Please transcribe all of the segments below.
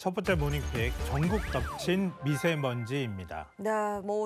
첫 번째 모닝픽 전국 덮친 미세먼지입니다. 네,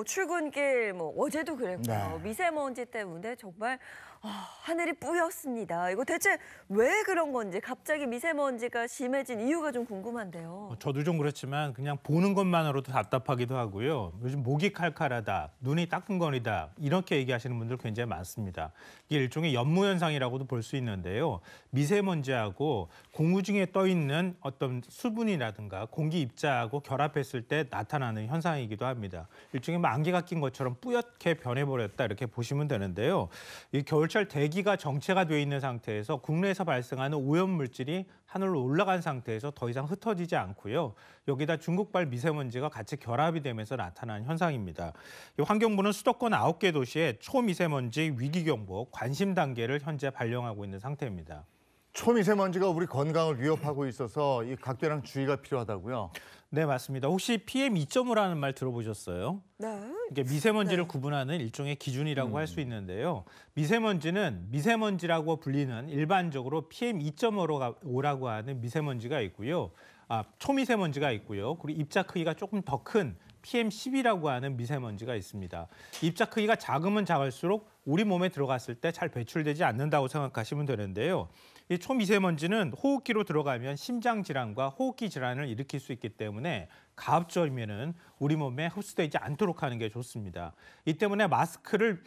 출근길 어제도 그랬고요. 네. 미세먼지 때문에 정말 하늘이 뿌였습니다. 이거 대체 왜 그런 건지 갑자기 미세먼지가 심해진 이유가 좀 궁금한데요. 저도 좀 그렇지만 그냥 보는 것만으로도 답답하기도 하고요. 요즘 목이 칼칼하다, 눈이 따끔거리다 이렇게 얘기하시는 분들 굉장히 많습니다. 이게 일종의 연무현상이라고도 볼 수 있는데요. 미세먼지하고 공기 중에 떠 있는 어떤 수분이라든가 공기 입자하고 결합했을 때 나타나는 현상이기도 합니다. 일종의 안개가 낀 것처럼 뿌옇게 변해버렸다 이렇게 보시면 되는데요. 이 겨울철 대기가 정체가 돼 있는 상태에서 국내에서 발생하는 오염물질이 하늘로 올라간 상태에서 더 이상 흩어지지 않고요. 여기다 중국발 미세먼지가 같이 결합이 되면서 나타난 현상입니다. 환경부는 수도권 9개 도시에 초미세먼지 위기경보 관심 단계를 현재 발령하고 있는 상태입니다. 초미세먼지가 우리 건강을 위협하고 있어서 이 각별한 주의가 필요하다고요? 네, 맞습니다. 혹시 PM2.5라는 말 들어보셨어요? 네. 이게 미세먼지를 구분하는 일종의 기준이라고 할 수 있는데요. 미세먼지는 미세먼지라고 불리는 일반적으로 PM2.5라고 하는 미세먼지가 있고요. 초미세먼지가 있고요. 그리고 입자 크기가 조금 더 큰 PM10이라고 하는 미세먼지가 있습니다. 입자 크기가 작으면 작을수록 우리 몸에 들어갔을 때 잘 배출되지 않는다고 생각하시면 되는데요. 이 초미세먼지는 호흡기로 들어가면 심장 질환과 호흡기 질환을 일으킬 수 있기 때문에 가급적이면은 우리 몸에 흡수되지 않도록 하는 게 좋습니다. 이 때문에 마스크를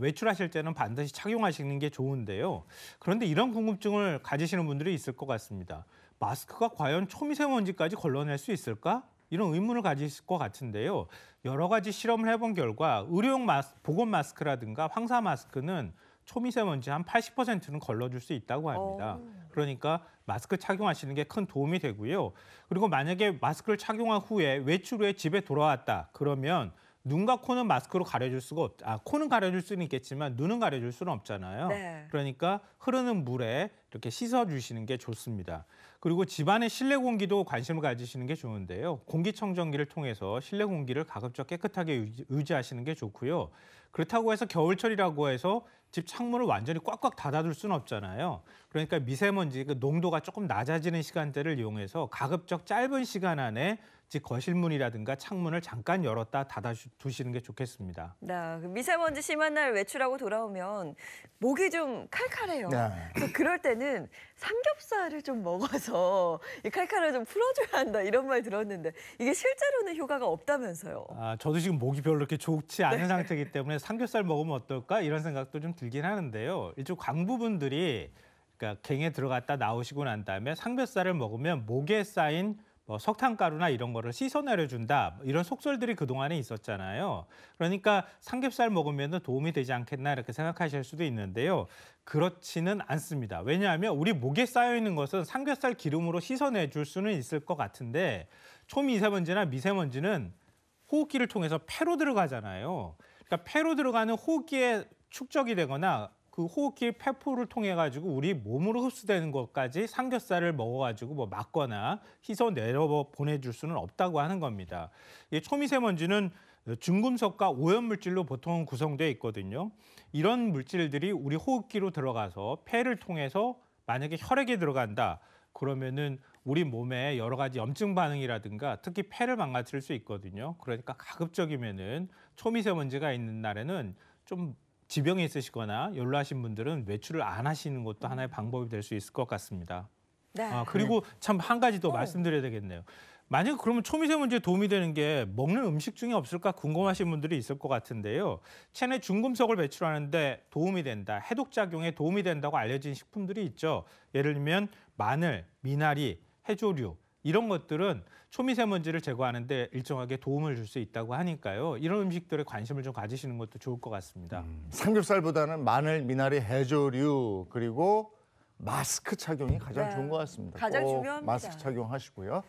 외출하실 때는 반드시 착용하시는 게 좋은데요. 그런데 이런 궁금증을 가지시는 분들이 있을 것 같습니다. 마스크가 과연 초미세먼지까지 걸러낼 수 있을까? 이런 의문을 가지실 것 같은데요. 여러 가지 실험을 해본 결과 의료용 보건 마스크라든가 황사 마스크는 초미세먼지 한 80%는 걸러줄 수 있다고 합니다. 그러니까 마스크 착용하시는 게 큰 도움이 되고요. 그리고 만약에 마스크를 착용한 후에 외출 후에 집에 돌아왔다 그러면 눈과 코는 마스크로 가려줄 수가 코는 가려줄 수는 있겠지만 눈은 가려줄 수는 없잖아요. 네. 그러니까 흐르는 물에 이렇게 씻어주시는 게 좋습니다. 그리고 집안의 실내 공기도 관심을 가지시는 게 좋은데요. 공기청정기를 통해서 실내 공기를 가급적 깨끗하게 유지하시는 게 좋고요. 그렇다고 해서 겨울철이라고 해서 집 창문을 완전히 꽉꽉 닫아둘 수는 없잖아요. 그러니까 미세먼지 농도가 조금 낮아지는 시간대를 이용해서 가급적 짧은 시간 안에 즉 거실문이라든가 창문을 잠깐 열었다 닫아두시는 게 좋겠습니다. 네, 미세먼지 심한 날 외출하고 돌아오면 목이 좀 칼칼해요. 네. 그래서 그럴 때는 삼겹살을 좀 먹어서 이 칼칼을 좀 풀어줘야 한다 이런 말 들었는데 이게 실제로는 효과가 없다면서요. 저도 지금 목이 별로 그렇게 좋지 않은 상태이기 때문에 삼겹살 먹으면 어떨까 이런 생각도 좀 들긴 하는데요. 일종 광부분들이 그러니까 갱에 들어갔다 나오시고 난 다음에 삼겹살을 먹으면 목에 쌓인 석탄가루나 이런 거를 씻어내려준다 이런 속설들이 그동안에 있었잖아요. 그러니까 삼겹살 먹으면 도움이 되지 않겠나 이렇게 생각하실 수도 있는데요. 그렇지는 않습니다. 왜냐하면 우리 목에 쌓여있는 것은 삼겹살 기름으로 씻어내줄 수는 있을 것 같은데 초미세먼지나 미세먼지는 호흡기를 통해서 폐로 들어가잖아요. 그러니까 폐로 들어가는 호흡기에 축적이 되거나 그 호흡기 폐포를 통해 가지고 우리 몸으로 흡수되는 것까지 삼겹살을 먹어가지고 맞거나 씻어 내려 보내줄 수는 없다고 하는 겁니다. 이 초미세먼지는 중금속과 오염물질로 보통 구성되어 있거든요. 이런 물질들이 우리 호흡기로 들어가서 폐를 통해서 만약에 혈액에 들어간다. 그러면은 우리 몸에 여러 가지 염증 반응이라든가 특히 폐를 망가뜨릴 수 있거든요. 그러니까 가급적이면은 초미세먼지가 있는 날에는 좀 지병이 있으시거나 연로하신 분들은 외출을 안 하시는 것도 하나의 방법이 될 수 있을 것 같습니다. 네. 그리고 참 한 가지 더 말씀드려야 되겠네요. 만약 그러면 초미세먼지에 도움이 되는 게 먹는 음식 중에 없을까 궁금하신 분들이 있을 것 같은데요. 체내 중금속을 배출하는데 도움이 된다, 해독작용에 도움이 된다고 알려진 식품들이 있죠. 예를 들면 마늘, 미나리, 해조류 이런 것들은 초미세먼지를 제거하는 데 일정하게 도움을 줄 수 있다고 하니까요. 이런 음식들에 관심을 좀 가지시는 것도 좋을 것 같습니다. 삼겹살보다는 마늘, 미나리, 해조류 그리고 마스크 착용이 가장 네. 좋은 것 같습니다. 가장 꼭 중요합니다. 마스크 착용하시고요.